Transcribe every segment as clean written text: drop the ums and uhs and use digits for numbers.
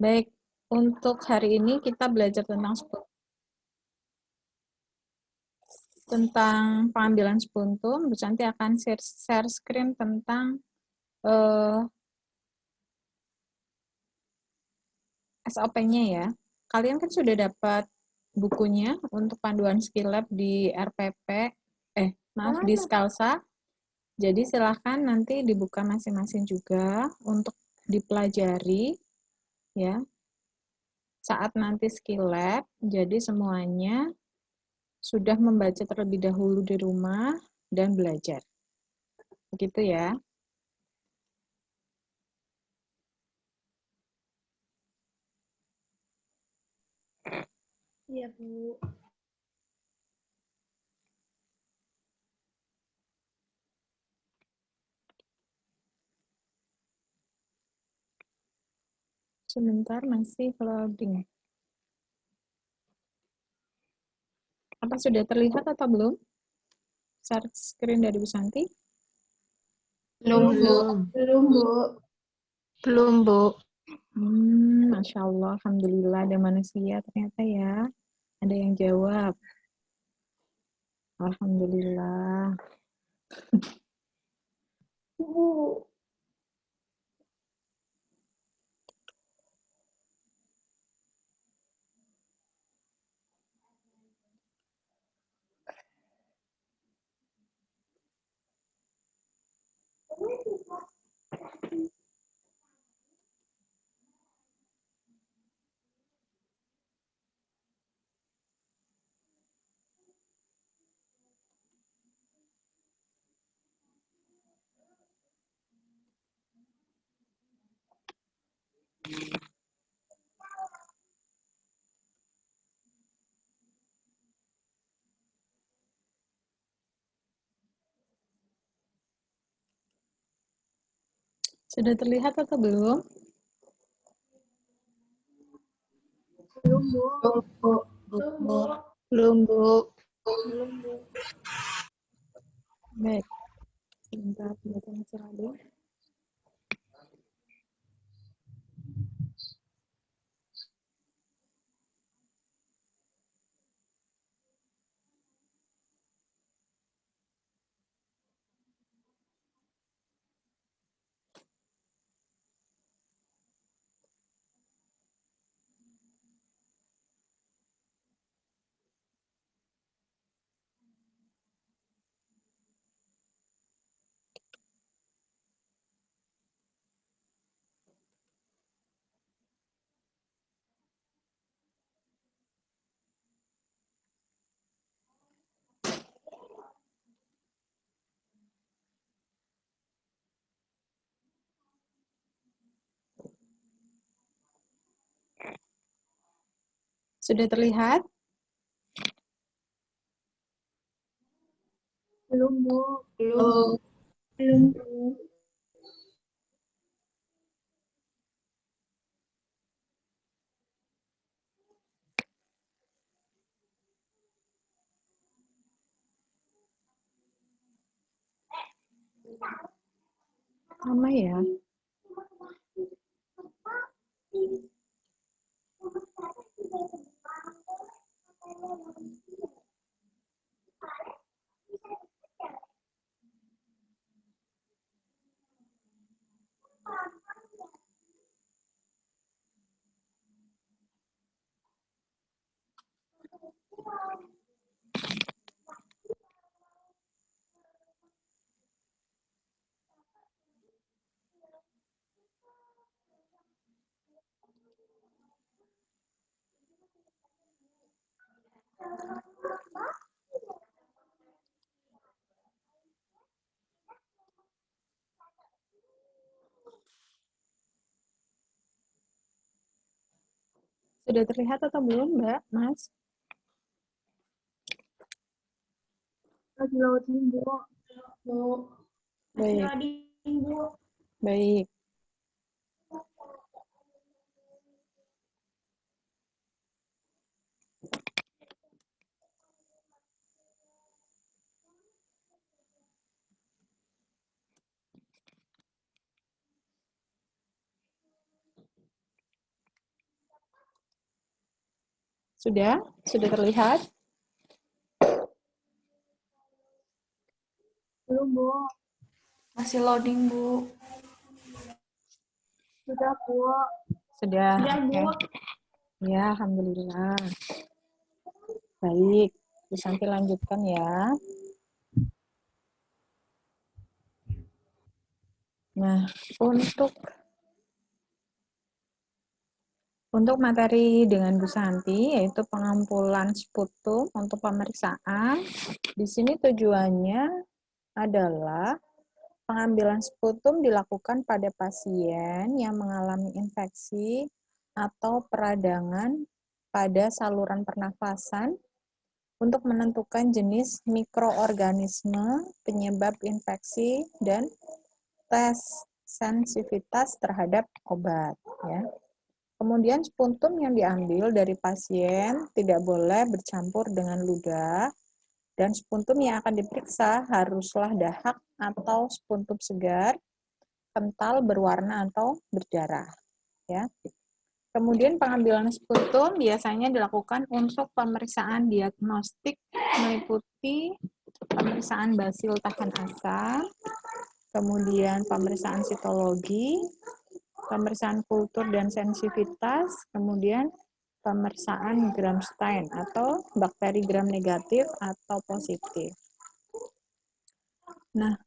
Baik, untuk hari ini kita belajar tentang pengambilan spuntum. Bu Santi akan share screen tentang SOP-nya ya. Kalian kan sudah dapat bukunya untuk panduan skill lab di RPP, di Skalsa. Jadi silahkan nanti dibuka masing-masing juga untuk dipelajari ya. Saat nanti skill lab, jadi semuanya sudah membaca terlebih dahulu di rumah dan belajar. Begitu ya. Iya, Bu. Sebentar, masih loading. Apa sudah terlihat atau belum? Share screen dari Bu Santi? Belum, Bu. Belum, Bu. Masya Allah, Alhamdulillah ada manusia ternyata ya. Ada yang jawab. Alhamdulillah. Bu. Sudah terlihat atau belum? Belum, Bu. Belum, Bu. Belum, Bu. Baik. Sebentar, pendataan selalu. Sudah terlihat? Belum, Bu. Belum. Belum, Bu. Lama ya? Sudah terlihat atau belum, Mbak, Mas? Lagi loading, Bu. Bu. Masih Baik. loading, Bu. Baik. Sudah? Sudah terlihat? Belum, Bu. Masih loading, Bu. Sudah, Bu. Sudah? Sudah, Bu. Oke. Ya, alhamdulillah. Baik, Bu Santi lanjutkan ya. Nah, untuk materi dengan Bu Santi, yaitu pengumpulan sputum untuk pemeriksaan, di sini tujuannya adalah pengambilan sputum dilakukan pada pasien yang mengalami infeksi atau peradangan pada saluran pernafasan untuk menentukan jenis mikroorganisme penyebab infeksi dan tes sensitivitas terhadap obat. Ya. Kemudian sputum yang diambil dari pasien tidak boleh bercampur dengan ludah, dan sputum yang akan diperiksa haruslah dahak atau sputum segar, kental, berwarna atau berdarah. Ya. Kemudian pengambilan sputum biasanya dilakukan untuk pemeriksaan diagnostik meliputi pemeriksaan basil tahan asam, kemudian pemeriksaan sitologi, pemeriksaan kultur dan sensitivitas, kemudian pemeriksaan Gram-Stein atau bakteri gram negatif atau positif. Nah,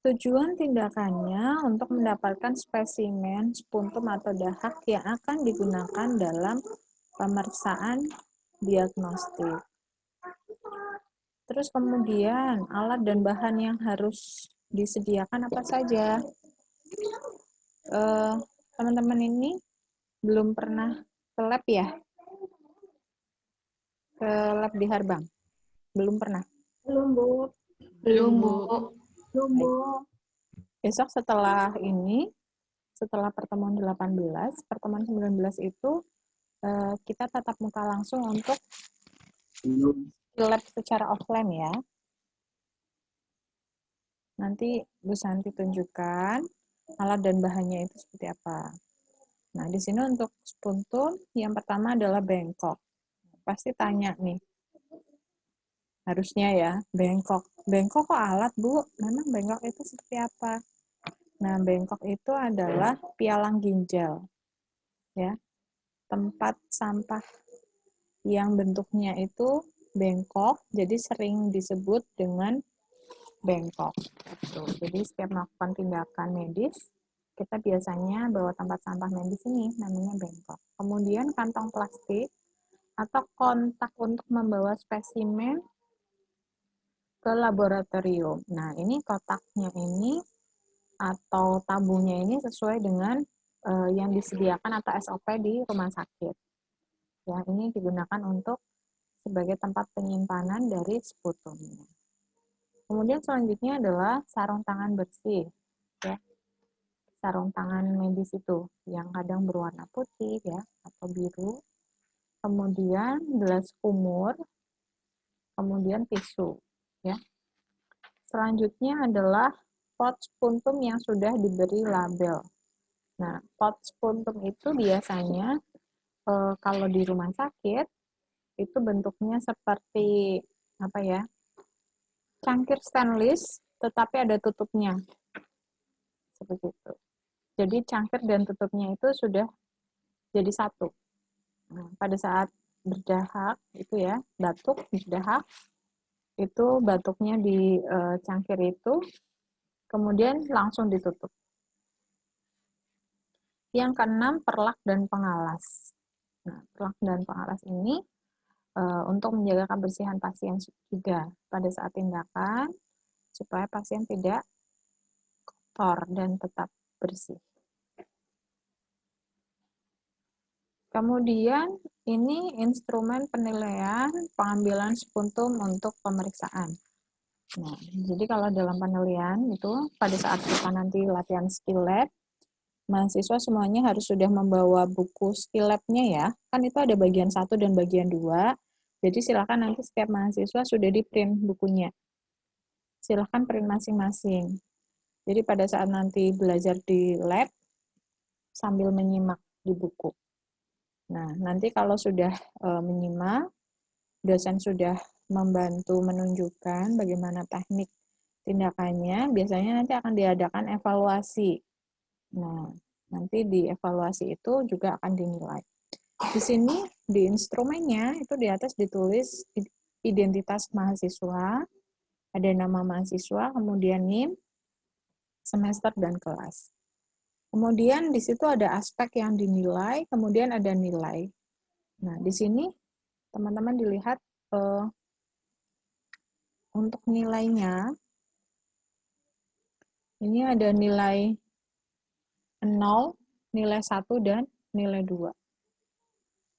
tujuan tindakannya untuk mendapatkan spesimen sputum atau dahak yang akan digunakan dalam pemeriksaan diagnostik. Terus kemudian alat dan bahan yang harus disediakan apa saja? Teman-teman ini belum pernah ke lab ya? Ke lab di Harbang? Belum pernah? Belum, Bu. Belum, Bu. Belum, Bu. Besok setelah ini, setelah pertemuan 18, pertemuan 19 itu kita tatap muka langsung untuk lab secara offline ya. Nanti Bu Santi tunjukkan alat dan bahannya itu seperti apa. Nah, di sini untuk sputum yang pertama adalah bengkok. Pasti tanya nih, harusnya ya, bengkok. Bengkok kok alat, Bu? Memang bengkok itu seperti apa? Nah, bengkok itu adalah pialang ginjal. Ya, tempat sampah yang bentuknya itu bengkok, jadi sering disebut dengan bengkok. Jadi setiap melakukan tindakan medis, kita biasanya bawa tempat sampah medis ini, namanya bengkok. Kemudian kantong plastik atau kontak untuk membawa spesimen ke laboratorium. Nah, ini kotaknya ini atau tabungnya ini sesuai dengan yang disediakan atau SOP di rumah sakit. Ya, ini digunakan untuk sebagai tempat penyimpanan dari sputumnya. Kemudian selanjutnya adalah sarung tangan bersih, ya. Sarung tangan medis itu yang kadang berwarna putih ya atau biru. Kemudian gelas kumur, kemudian tisu, ya. Selanjutnya adalah pot spuntum yang sudah diberi label. Nah, pot spuntum itu biasanya kalau di rumah sakit itu bentuknya seperti apa ya? Cangkir stainless, tetapi ada tutupnya. Seperti itu. Jadi cangkir dan tutupnya itu sudah jadi satu. Nah, pada saat berdahak itu ya, batuk berdahak, itu batuknya di cangkir itu, kemudian langsung ditutup. Yang keenam, perlak dan pengalas. Nah, perlak dan pengalas ini untuk menjaga kebersihan pasien juga pada saat tindakan, supaya pasien tidak kotor dan tetap bersih. Kemudian ini instrumen penilaian pengambilan sputum untuk pemeriksaan. Nah, jadi kalau dalam penilaian itu pada saat kita nanti latihan skill lab, mahasiswa semuanya harus sudah membawa buku skill lab-nya ya. Kan itu ada bagian 1 dan bagian 2. Jadi silakan nanti setiap mahasiswa sudah di-print bukunya. Silakan print masing-masing. Jadi pada saat nanti belajar di lab, sambil menyimak di buku. Nah, nanti kalau sudah menyimak, dosen sudah membantu menunjukkan bagaimana teknik tindakannya, biasanya nanti akan diadakan evaluasi. Nah, nanti di evaluasi itu juga akan dinilai. Di sini, di instrumennya, itu di atas ditulis identitas mahasiswa, ada nama mahasiswa, kemudian NIM, semester, dan kelas. Kemudian di situ ada aspek yang dinilai, kemudian ada nilai. Nah, di sini teman-teman dilihat untuk nilainya, ini ada nilai 0, nilai 1, dan nilai 2.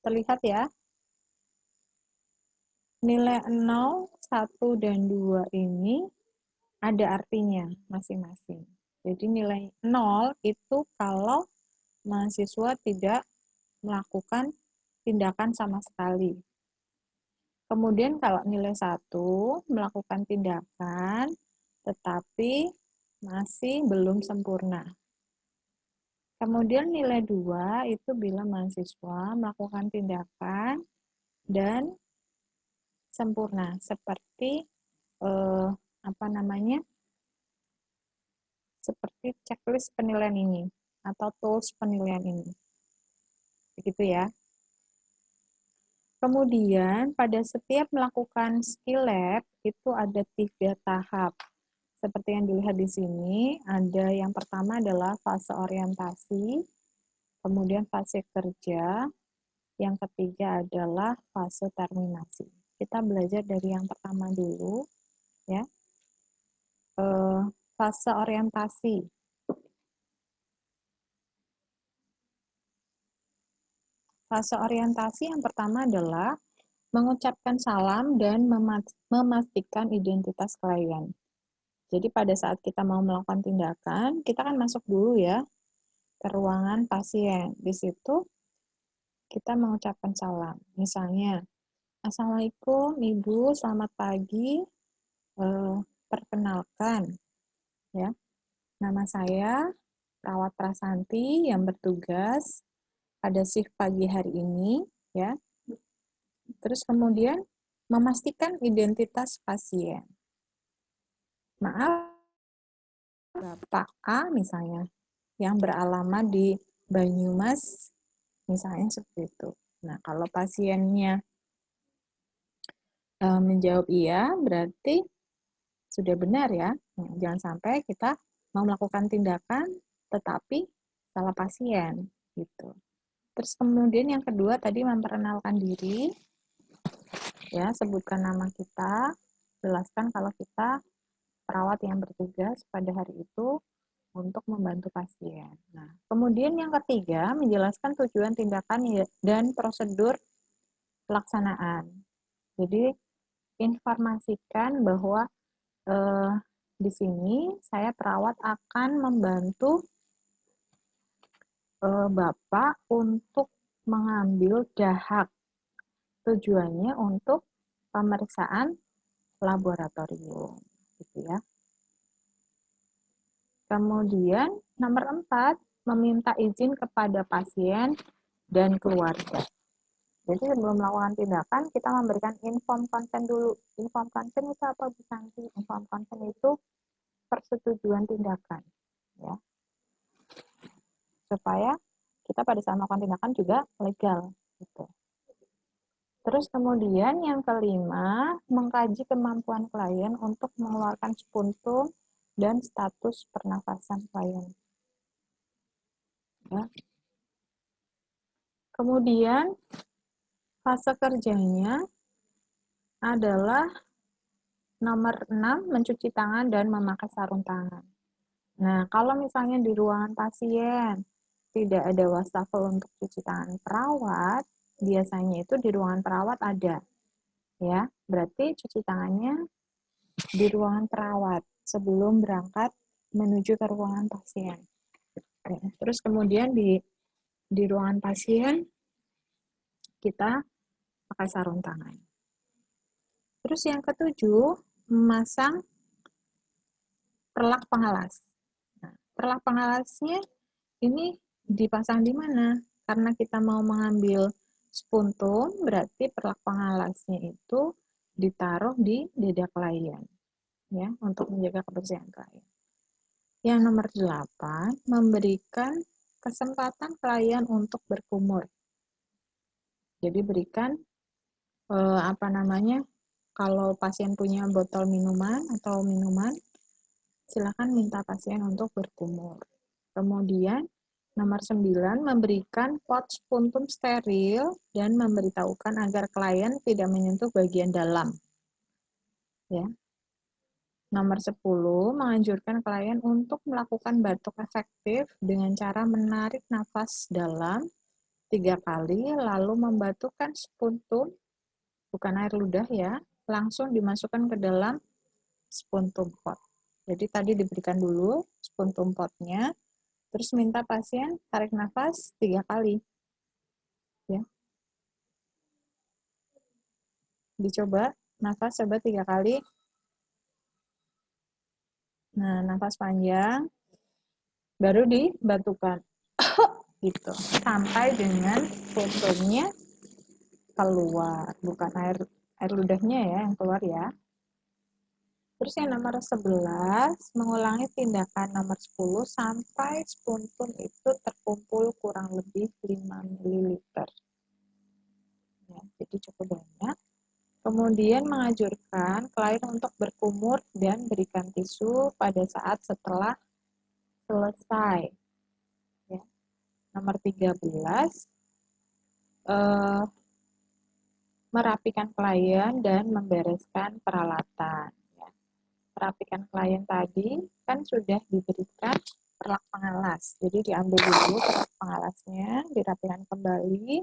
Terlihat ya? Nilai 0, 1, dan 2 ini ada artinya masing-masing. Jadi nilai 0 itu kalau mahasiswa tidak melakukan tindakan sama sekali. Kemudian kalau nilai 1 melakukan tindakan tetapi masih belum sempurna. Kemudian nilai 2 itu bila mahasiswa melakukan tindakan dan sempurna seperti seperti checklist penilaian ini atau tools penilaian ini. Begitu ya. Kemudian pada setiap melakukan skill lab itu ada 3 tahap. Seperti yang dilihat di sini, ada yang pertama adalah fase orientasi, kemudian fase kerja, yang ketiga adalah fase terminasi. Kita belajar dari yang pertama dulu, ya. Fase orientasi. Fase orientasi yang pertama adalah mengucapkan salam dan memastikan identitas klien. Jadi pada saat kita mau melakukan tindakan, kita kan masuk dulu ya ke ruangan pasien. Di situ kita mengucapkan salam. Misalnya, Assalamualaikum Ibu, selamat pagi. Perkenalkan, ya, nama saya Perawat Prasanti yang bertugas pada shift pagi hari ini, ya. Terus kemudian memastikan identitas pasien. Maaf, Bapak A misalnya, yang beralamat di Banyumas, misalnya seperti itu. Nah, kalau pasiennya menjawab iya, berarti sudah benar ya. Nah, jangan sampai kita mau melakukan tindakan, tetapi salah pasien, gitu. Terus kemudian yang kedua tadi memperkenalkan diri, ya, sebutkan nama kita, jelaskan kalau kita perawat yang bertugas pada hari itu untuk membantu pasien. Nah, kemudian yang ketiga, menjelaskan tujuan tindakan dan prosedur pelaksanaan. Jadi, informasikan bahwa di sini saya perawat akan membantu Bapak untuk mengambil dahak. Tujuannya untuk pemeriksaan laboratorium, gitu ya. Kemudian nomor 4, meminta izin kepada pasien dan keluarga. Jadi sebelum melakukan tindakan, kita memberikan inform consent dulu. Inform consent itu apa, Bu Santi? Inform consent itu persetujuan tindakan, ya. Supaya kita pada saat melakukan tindakan juga legal, gitu. Terus kemudian yang kelima, mengkaji kemampuan klien untuk mengeluarkan spuntum dan status pernafasan klien. Ya. Kemudian fase kerjanya adalah nomor 6, mencuci tangan dan memakai sarung tangan. Nah, kalau misalnya di ruangan pasien tidak ada wastafel untuk cuci tangan perawat, biasanya itu di ruangan perawat ada. Ya, berarti cuci tangannya di ruangan perawat sebelum berangkat menuju ke ruangan pasien. Terus kemudian di ruangan pasien kita pakai sarung tangan. Terus yang ketujuh, memasang perlak pengalas. Nah, perlak pengalasnya ini dipasang di mana? Karena kita mau mengambil spuntum, berarti perlak pengalasnya itu ditaruh di dada klien, ya, untuk menjaga kebersihan klien. Yang nomor 8, memberikan kesempatan klien untuk berkumur. Jadi berikan kalau pasien punya botol minuman atau minuman, silakan minta pasien untuk berkumur. Kemudian nomor 9, memberikan pot spuntum steril dan memberitahukan agar klien tidak menyentuh bagian dalam. Ya. Nomor 10, menganjurkan klien untuk melakukan batuk efektif dengan cara menarik nafas dalam 3 kali, lalu membatukkan spuntum, bukan air ludah ya, langsung dimasukkan ke dalam spuntum pot. Jadi tadi diberikan dulu spuntum potnya, terus minta pasien tarik nafas 3 kali. Ya. Dicoba, nafas coba 3 kali. Nah, nafas panjang, baru dibatukan. Gitu. Sampai dengan spuntumnya keluar. Bukan air ludahnya ya yang keluar ya. Terus yang nomor 11, mengulangi tindakan nomor 10 sampai spuntum itu terkumpul kurang lebih 5 ml. Ya, jadi cukup banyak. Kemudian menganjurkan klien untuk berkumur dan berikan tisu pada saat setelah selesai. Ya. Nomor 13, merapikan klien dan membereskan peralatan. Merapikan klien tadi kan sudah diberikan perlak pengalas. Jadi diambil dulu perlak pengalasnya, dirapikan kembali.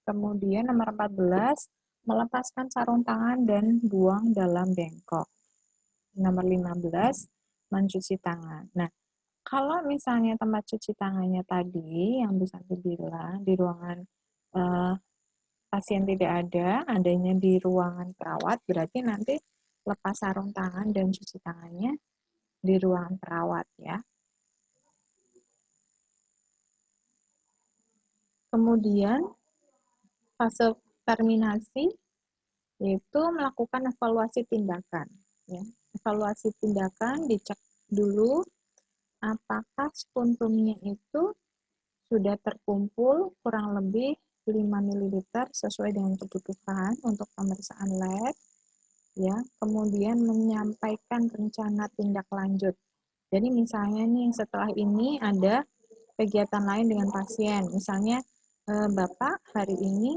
Kemudian nomor 14, melepaskan sarung tangan dan buang dalam bengkok. Nomor 15, mencuci tangan. Nah, kalau misalnya tempat cuci tangannya tadi yang bisa dibilang di ruangan pasien tidak ada, adanya di ruangan perawat, berarti nanti lepas sarung tangan dan cuci tangannya di ruangan perawat ya. Kemudian fase terminasi yaitu melakukan evaluasi tindakan. Ya. Evaluasi tindakan dicek dulu apakah spuntumnya itu sudah terkumpul kurang lebih 5 ml sesuai dengan kebutuhan untuk pemeriksaan lab. Ya, kemudian menyampaikan rencana tindak lanjut. Jadi misalnya nih setelah ini ada kegiatan lain dengan pasien, misalnya Bapak hari ini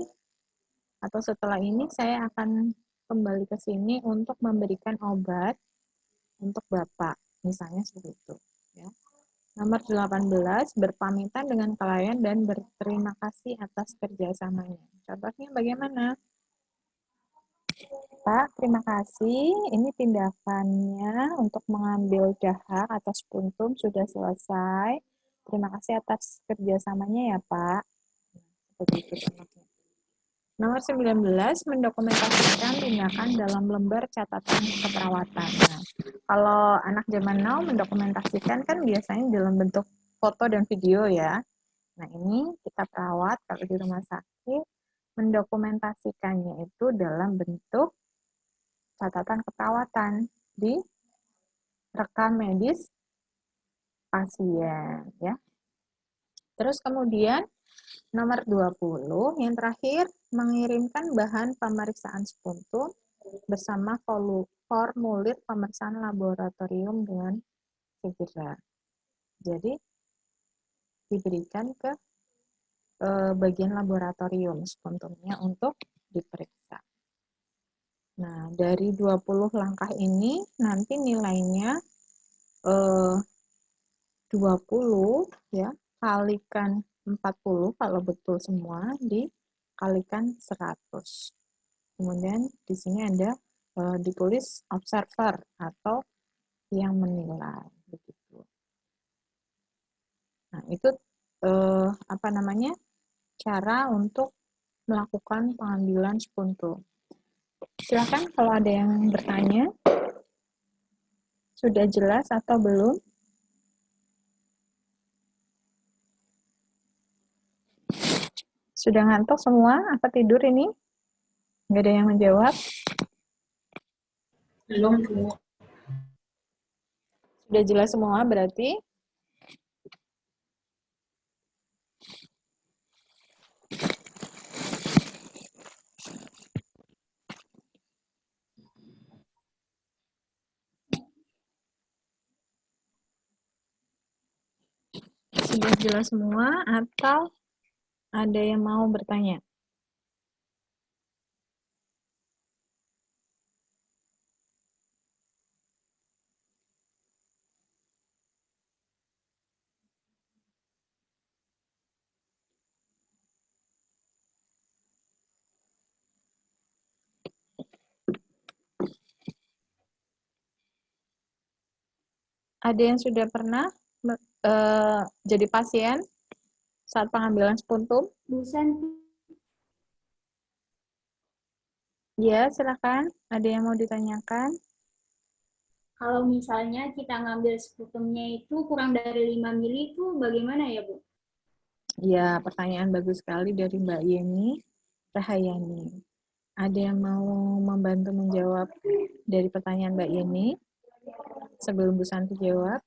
atau setelah ini saya akan kembali ke sini untuk memberikan obat untuk Bapak, misalnya seperti itu. Ya. Nomor 18, berpamitan dengan klien dan berterima kasih atas kerjasamanya. Contohnya bagaimana? Pak, terima kasih. Ini tindakannya untuk mengambil dahak atau spuntum sudah selesai. Terima kasih atas kerjasamanya ya, Pak. Seperti itu contohnya. Nomor 19, mendokumentasikan tindakan dalam lembar catatan keperawatan. Nah, kalau anak zaman now mendokumentasikan kan biasanya dalam bentuk foto dan video ya. Nah, ini kita perawat kalau di rumah sakit, mendokumentasikannya itu dalam bentuk catatan keperawatan di rekam medis pasien ya. Terus kemudian nomor 20 yang terakhir mengirimkan bahan pemeriksaan spuntum bersama formulir pemeriksaan laboratorium dengan segera. Jadi diberikan ke bagian laboratorium spuntumnya untuk diperiksa. Nah, dari 20 langkah ini nanti nilainya 20 ya, kalikan 40 kalau betul semua dikalikan 100. Kemudian di sini ada ditulis observer atau yang menilai begitu. Nah, itu cara untuk melakukan pengambilan spuntum. Silakan kalau ada yang bertanya. Sudah jelas atau belum? Sudah ngantuk semua? Apa tidur ini? Nggak ada yang menjawab? Belum, Bu. Sudah jelas semua berarti? Sudah jelas semua atau ada yang mau bertanya? Ada yang sudah pernah jadi pasien saat pengambilan spuntum? Busan, Ya, silakan. Ada yang mau ditanyakan? kalau misalnya kita ngambil sputumnya itu kurang dari 5 mili itu bagaimana ya, Bu? Ya, pertanyaan bagus sekali dari Mbak Yeni Rahayani. Ada yang mau membantu menjawab dari pertanyaan Mbak Yeni sebelum Bu Santi jawab?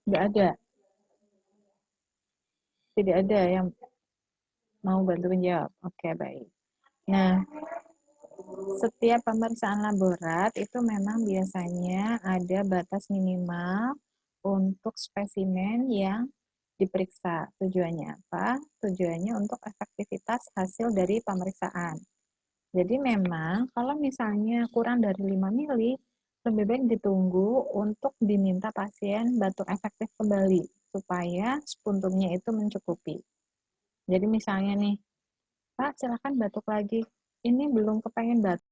Nggak ada. Tidak ada yang mau bantu menjawab. Oke, baik. Nah, setiap pemeriksaan laborat itu memang biasanya ada batas minimal untuk spesimen yang diperiksa. Tujuannya apa? Tujuannya untuk efektivitas hasil dari pemeriksaan. Jadi memang kalau misalnya kurang dari 5 mili, lebih baik ditunggu untuk diminta pasien batuk efektif kembali supaya spuntumnya itu mencukupi. Jadi misalnya nih, Pak silakan batuk lagi. Ini belum kepengen batuk.